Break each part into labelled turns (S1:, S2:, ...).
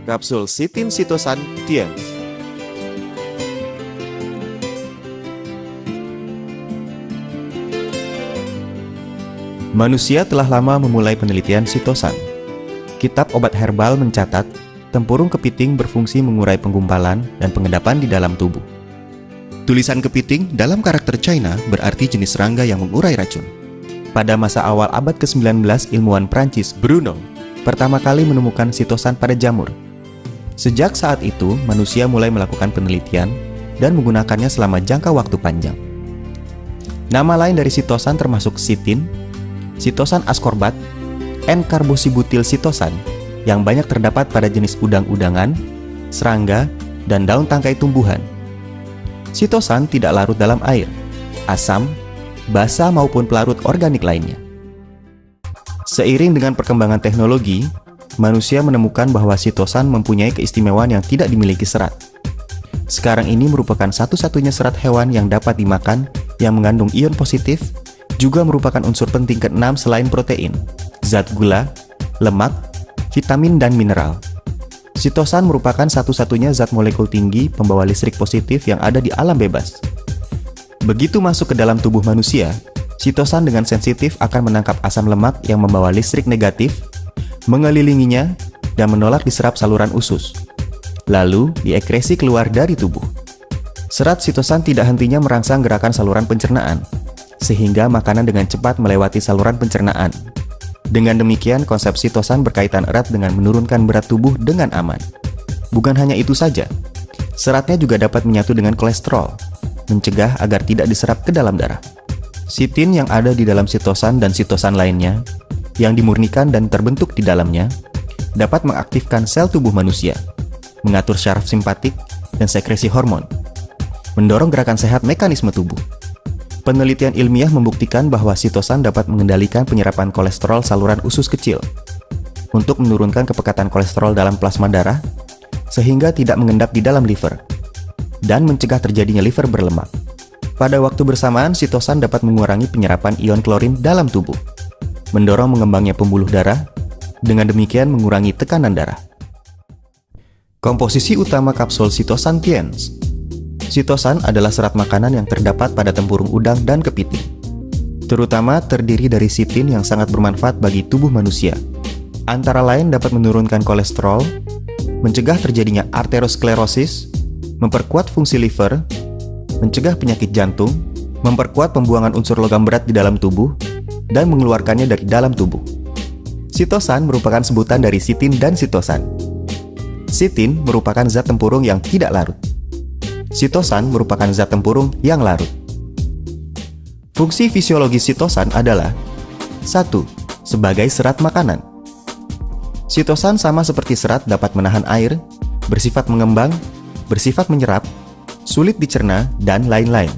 S1: Kapsul Sitin Sitosan Tiens. Manusia telah lama memulai penelitian sitosan. Kitab obat herbal mencatat, tempurung kepiting berfungsi mengurai penggumpalan dan pengendapan di dalam tubuh. Tulisan kepiting dalam karakter China berarti jenis serangga yang mengurai racun. Pada masa awal abad ke-19, ilmuwan Prancis Bruno pertama kali menemukan sitosan pada jamur. Sejak saat itu, manusia mulai melakukan penelitian dan menggunakannya selama jangka waktu panjang. Nama lain dari sitosan termasuk sitin, sitosan ascorbat, N-karboksibutil sitosan yang banyak terdapat pada jenis udang-udangan, serangga, dan daun tangkai tumbuhan. Sitosan tidak larut dalam air, asam, basa maupun pelarut organik lainnya. Seiring dengan perkembangan teknologi, manusia menemukan bahwa sitosan mempunyai keistimewaan yang tidak dimiliki serat. Sekarang ini merupakan satu-satunya serat hewan yang dapat dimakan yang mengandung ion positif, juga merupakan unsur penting ke-6 selain protein, zat gula, lemak, vitamin, dan mineral. Sitosan merupakan satu-satunya zat molekul tinggi pembawa listrik positif yang ada di alam bebas. Begitu masuk ke dalam tubuh manusia, sitosan dengan sensitif akan menangkap asam lemak yang membawa listrik negatif, mengelilinginya, dan menolak diserap saluran usus. Lalu, diekresi keluar dari tubuh. Serat sitosan tidak hentinya merangsang gerakan saluran pencernaan, sehingga makanan dengan cepat melewati saluran pencernaan. Dengan demikian, konsep sitosan berkaitan erat dengan menurunkan berat tubuh dengan aman. Bukan hanya itu saja, seratnya juga dapat menyatu dengan kolesterol, mencegah agar tidak diserap ke dalam darah. Sitin yang ada di dalam sitosan dan sitosan lainnya, yang dimurnikan dan terbentuk di dalamnya, dapat mengaktifkan sel tubuh manusia, mengatur syaraf simpatik dan sekresi hormon, mendorong gerakan sehat mekanisme tubuh. Penelitian ilmiah membuktikan bahwa sitosan dapat mengendalikan penyerapan kolesterol saluran usus kecil untuk menurunkan kepekatan kolesterol dalam plasma darah sehingga tidak mengendap di dalam liver dan mencegah terjadinya liver berlemak. Pada waktu bersamaan, sitosan dapat mengurangi penyerapan ion klorin dalam tubuh, mendorong mengembangnya pembuluh darah, dengan demikian mengurangi tekanan darah. Komposisi utama kapsul sitosan Tiens. Sitosan adalah serat makanan yang terdapat pada tempurung udang dan kepiting. Terutama terdiri dari sitin yang sangat bermanfaat bagi tubuh manusia. Antara lain dapat menurunkan kolesterol, mencegah terjadinya arteriosklerosis, memperkuat fungsi liver, mencegah penyakit jantung, memperkuat pembuangan unsur logam berat di dalam tubuh, dan mengeluarkannya dari dalam tubuh. Sitosan merupakan sebutan dari sitin dan sitosan. Sitin merupakan zat tempurung yang tidak larut. Sitosan merupakan zat tempurung yang larut. Fungsi fisiologis sitosan adalah 1. Sebagai serat makanan. Sitosan sama seperti serat dapat menahan air, bersifat mengembang, bersifat menyerap, sulit dicerna, dan lain-lain.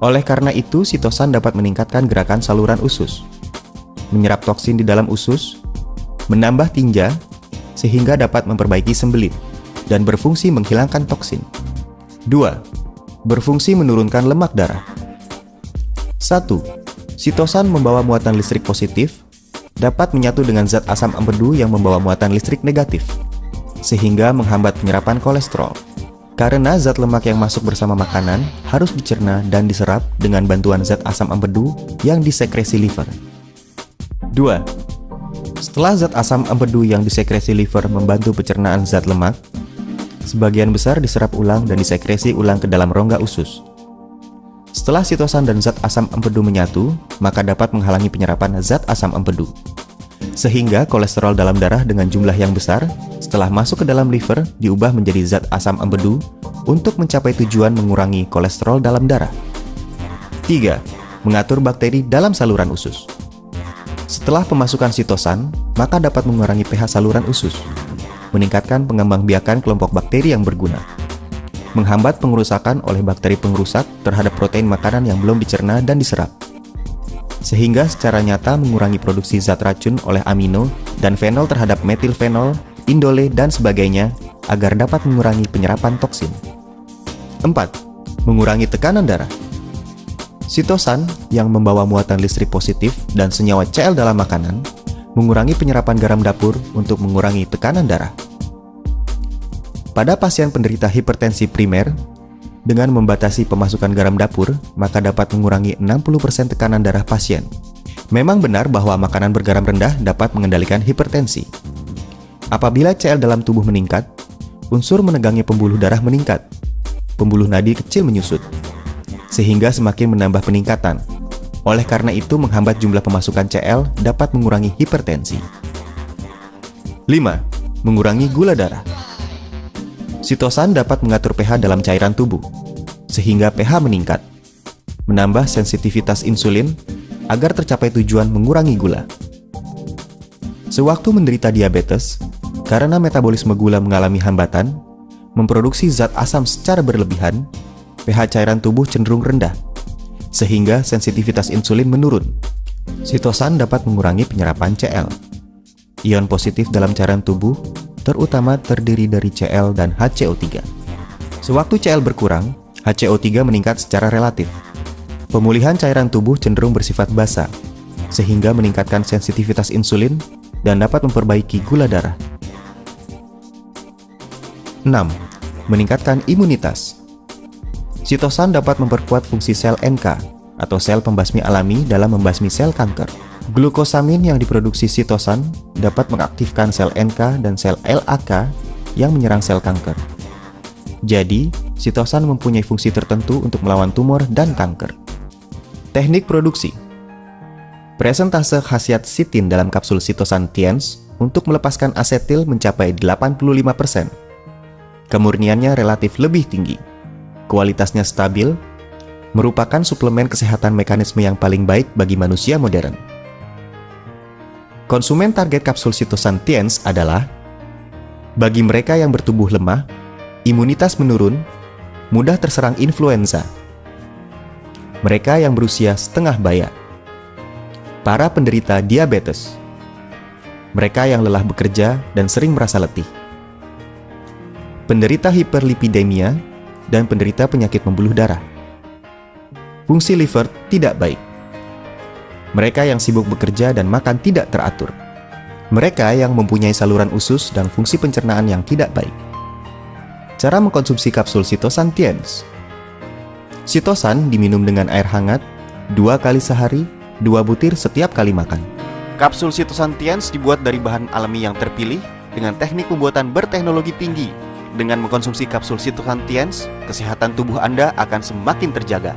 S1: Oleh karena itu, sitosan dapat meningkatkan gerakan saluran usus, menyerap toksin di dalam usus, menambah tinja, sehingga dapat memperbaiki sembelit, dan berfungsi menghilangkan toksin. 2. Berfungsi menurunkan lemak darah. 1. Sitosan membawa muatan listrik positif, dapat menyatu dengan zat asam empedu yang membawa muatan listrik negatif, sehingga menghambat penyerapan kolesterol. Karena zat lemak yang masuk bersama makanan harus dicerna dan diserap dengan bantuan zat asam empedu yang disekresi liver. 2. Setelah zat asam empedu yang disekresi liver membantu pencernaan zat lemak, sebagian besar diserap ulang dan disekresi ulang ke dalam rongga usus. Setelah sitosan dan zat asam empedu menyatu, maka dapat menghalangi penyerapan zat asam empedu. Sehingga kolesterol dalam darah dengan jumlah yang besar, setelah masuk ke dalam liver, diubah menjadi zat asam empedu untuk mencapai tujuan mengurangi kolesterol dalam darah. 3. Mengatur bakteri dalam saluran usus. Setelah pemasukan sitosan, maka dapat mengurangi pH saluran usus, meningkatkan pengembangbiakan kelompok bakteri yang berguna, menghambat pengerusakan oleh bakteri pengrusak terhadap protein makanan yang belum dicerna dan diserap, sehingga secara nyata mengurangi produksi zat racun oleh amino dan fenol terhadap metilfenol, indole, dan sebagainya agar dapat mengurangi penyerapan toksin. 4. Mengurangi tekanan darah. Sitosan yang membawa muatan listrik positif dan senyawa Cl dalam makanan mengurangi penyerapan garam dapur untuk mengurangi tekanan darah. Pada pasien penderita hipertensi primer, dengan membatasi pemasukan garam dapur, maka dapat mengurangi 60% tekanan darah pasien. Memang benar bahwa makanan bergaram rendah dapat mengendalikan hipertensi. Apabila CL dalam tubuh meningkat, unsur menegangnya pembuluh darah meningkat. Pembuluh nadi kecil menyusut, sehingga semakin menambah peningkatan. Oleh karena itu, menghambat jumlah pemasukan CL dapat mengurangi hipertensi. 5. Mengurangi gula darah. Sitosan dapat mengatur pH dalam cairan tubuh, sehingga pH meningkat, menambah sensitivitas insulin agar tercapai tujuan mengurangi gula. Sewaktu menderita diabetes, karena metabolisme gula mengalami hambatan, memproduksi zat asam secara berlebihan, pH cairan tubuh cenderung rendah, sehingga sensitivitas insulin menurun. Sitosan dapat mengurangi penyerapan CL. Ion positif dalam cairan tubuh terutama terdiri dari Cl dan HCO3. Sewaktu Cl berkurang, HCO3 meningkat secara relatif. Pemulihan cairan tubuh cenderung bersifat basa, sehingga meningkatkan sensitivitas insulin dan dapat memperbaiki gula darah. 6. Meningkatkan imunitas. Sitosan dapat memperkuat fungsi sel NK atau sel pembasmi alami dalam membasmi sel kanker. Glukosamin yang diproduksi sitosan dapat mengaktifkan sel NK dan sel LAK yang menyerang sel kanker. Jadi, sitosan mempunyai fungsi tertentu untuk melawan tumor dan kanker. Teknik produksi. Presentase khasiat sitin dalam kapsul sitosan TIENS untuk melepaskan asetil mencapai 85%. Kemurniannya relatif lebih tinggi. Kualitasnya stabil, merupakan suplemen kesehatan mekanisme yang paling baik bagi manusia modern. Konsumen target kapsul sitosan TIENS adalah bagi mereka yang bertubuh lemah, imunitas menurun, mudah terserang influenza, mereka yang berusia setengah baya, para penderita diabetes, mereka yang lelah bekerja dan sering merasa letih, penderita hiperlipidemia, dan penderita penyakit pembuluh darah. Fungsi liver tidak baik. Mereka yang sibuk bekerja dan makan tidak teratur. Mereka yang mempunyai saluran usus dan fungsi pencernaan yang tidak baik. Cara mengkonsumsi kapsul sitosan TIENS. Sitosan diminum dengan air hangat 2 kali sehari, 2 butir setiap kali makan. Kapsul sitosan TIENS dibuat dari bahan alami yang terpilih dengan teknik pembuatan berteknologi tinggi. Dengan mengkonsumsi kapsul sitosan TIENS, kesehatan tubuh Anda akan semakin terjaga.